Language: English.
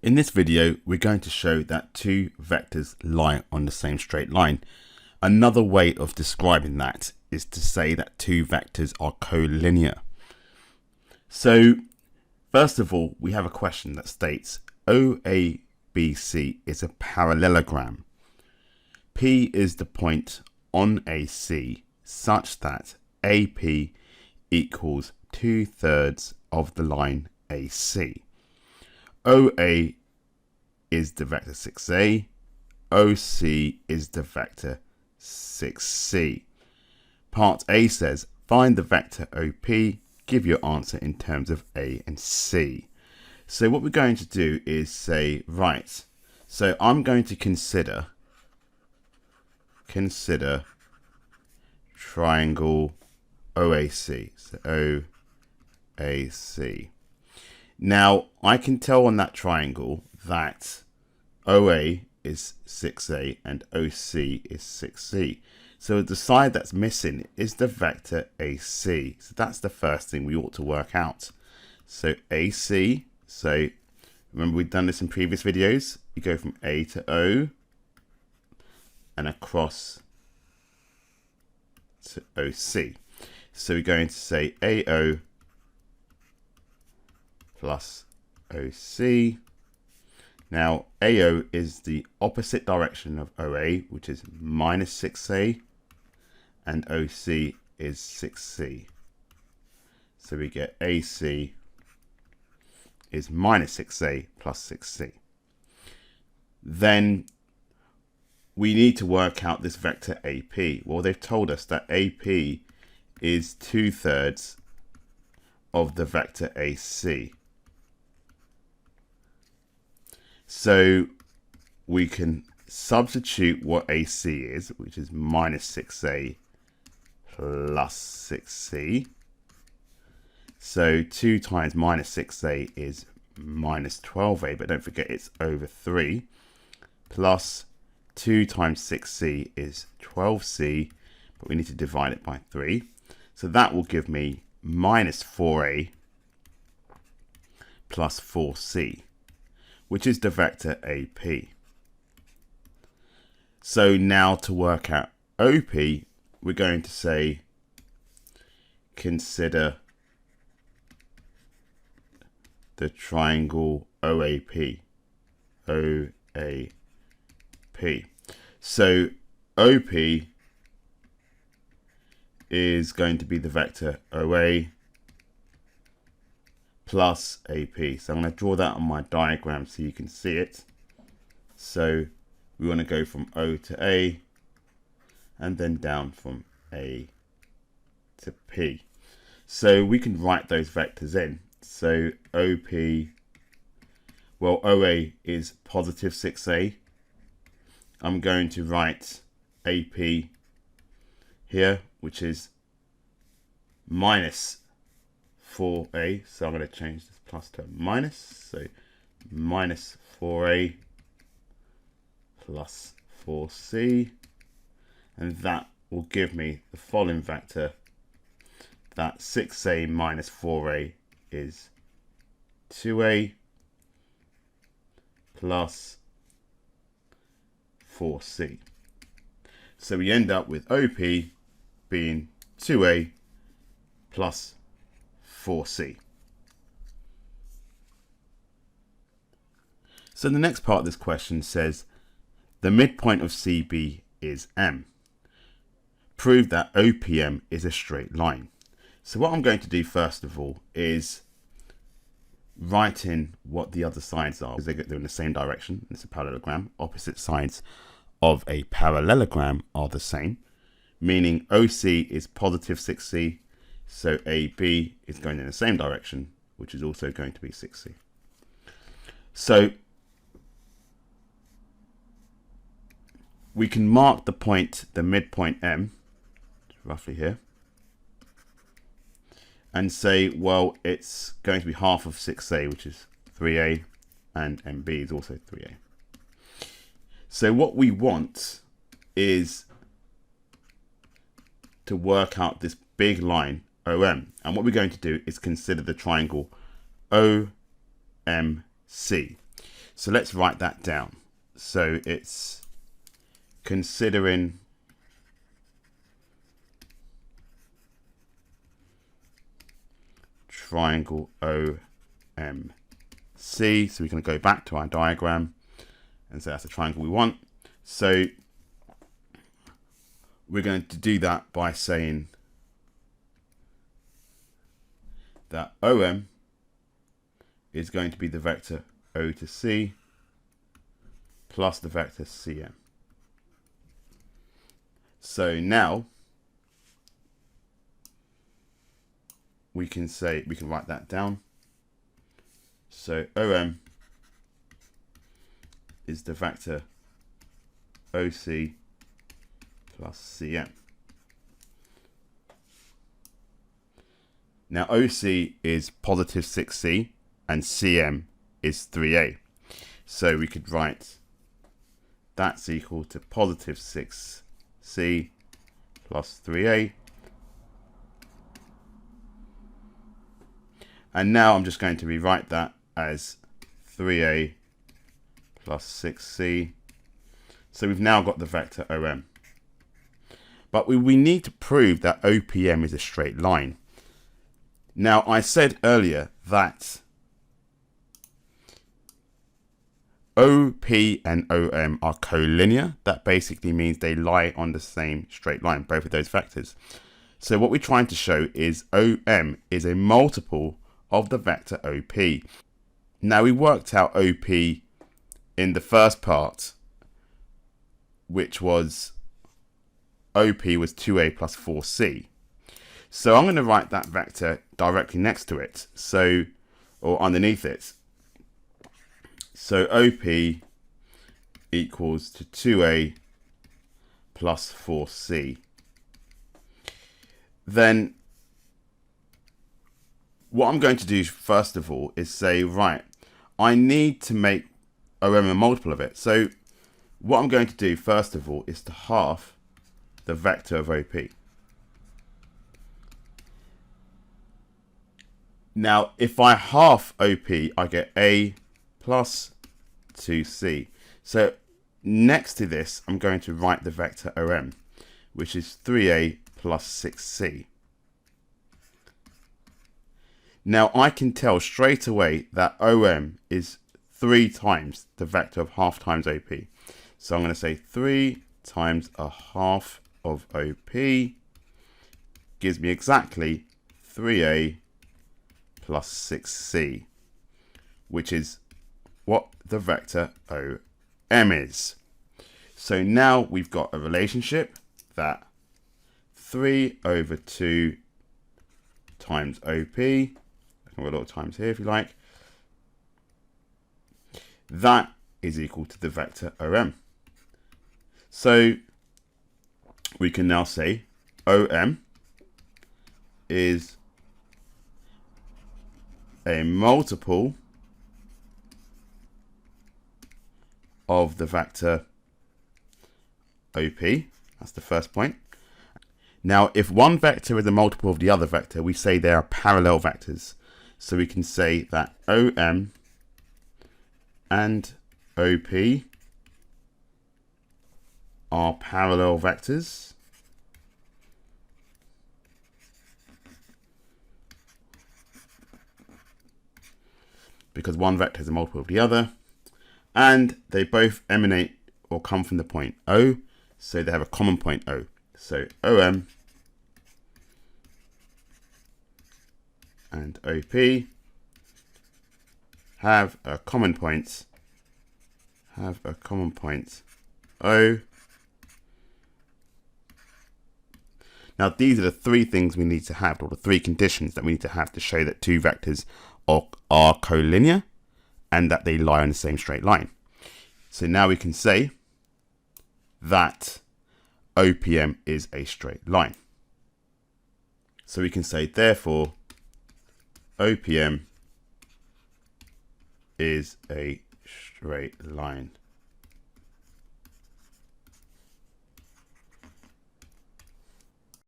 In this video, we're going to show that two vectors lie on the same straight line. Another way of describing that is to say that two vectors are collinear. So, first of all, we have a question that states OABC is a parallelogram. P is the point on AC such that AP equals 2/3 of the line AC. OA is the vector 6A, OC is the vector 6C. Part A says, find the vector OP, give your answer in terms of A and C. So what we're going to do is say, right, so I'm going to consider triangle OAC, so OAC. Now, I can tell on that triangle that OA is 6A and OC is 6C. So the side that's missing is the vector AC. So that's the first thing we ought to work out. So AC, so remember we've done this in previous videos. You go from A to O and across to OC. So we're going to say AO plus OC. Now AO is the opposite direction of OA, which is minus 6A, and OC is 6C. So we get AC is minus 6A plus 6C. Then we need to work out this vector AP. Well, they've told us that AP is 2/3 of the vector AC. So we can substitute what AC is, which is minus 6A plus 6C. So 2 times minus 6A is minus 12A, but don't forget it's over 3, plus 2 times 6C is 12C, but we need to divide it by 3. So that will give me minus 4A plus 4C, which is the vector AP. So now to work out OP, we're going to say consider the triangle OAP. So OP is going to be the vector OA plus AP. So I'm going to draw that on my diagram so you can see it. So we want to go from O to A and then down from A to P. So we can write those vectors in. So OP, well, OA is positive 6A. I'm going to write AP here, which is minus 4A. So I'm going to change this plus to minus. So minus 4A plus 4C. And that will give me the following vector, that 6A minus 4A is 2A plus 4C. So we end up with OP being 2A plus 4C. So the next part of this question says the midpoint of CB is M. Prove that OPM is a straight line. So what I'm going to do first of all is write in what the other sides are, because they're in the same direction. It's a parallelogram. Opposite sides of a parallelogram are the same, meaning OC is positive 6C, so AB is going in the same direction, which is also going to be 6C. So we can mark the point, the midpoint M, roughly here, and say, well, it's going to be half of 6A, which is 3A, and MB is also 3A. So what we want is to work out this big line OM. And what we're going to do is consider the triangle OMC. So let's write that down. So it's considering triangle OMC. So we can go back to our diagram and say that's the triangle we want. So we're going to do that by saying that OM is going to be the vector O to C plus the vector CM. So now we can write that down. So OM is the vector OC plus CM. Now OC is positive 6C and CM is 3A. So we could write that's equal to positive 6C plus 3A. And now I'm just going to rewrite that as 3A plus 6C. So we've now got the vector OM. But we need to prove that OPM is a straight line. Now I said earlier that OP and OM are collinear. That basically means they lie on the same straight line, both of those vectors. So what we're trying to show is OM is a multiple of the vector OP. Now we worked out OP in the first part, which was OP was 2A plus 4C. So I'm going to write that vector directly next to it, or underneath it. So OP equals to 2A plus 4C. Then what I'm going to do first of all is say, right, I need to make OM a multiple of it. So what I'm going to do first of all is to half the vector of OP. Now, if I half OP, I get A plus 2C. So next to this, I'm going to write the vector OM, which is 3A plus 6C. Now I can tell straight away that OM is 3 times the vector of half times OP. So I'm going to say 3 times a half of OP gives me exactly 3A plus 6C, which is what the vector OM is. So now we've got a relationship that 3 over 2 times OP, I can write a lot of times here if you like, that is equal to the vector OM. So we can now say OM is a multiple of the vector OP. That's the first point. Now, if one vector is a multiple of the other vector, we say they are parallel vectors. So we can say that OM and OP are parallel vectors. Because one vector is a multiple of the other, and they both emanate or come from the point O, so they have a common point O. So OM and OP have a common point O. Now these are the 3 things we need to have, or the 3 conditions that we need to have to show that 2 vectors are collinear and that they lie on the same straight line. So now we can say that OPM is a straight line. So we can say, therefore, OPM is a straight line.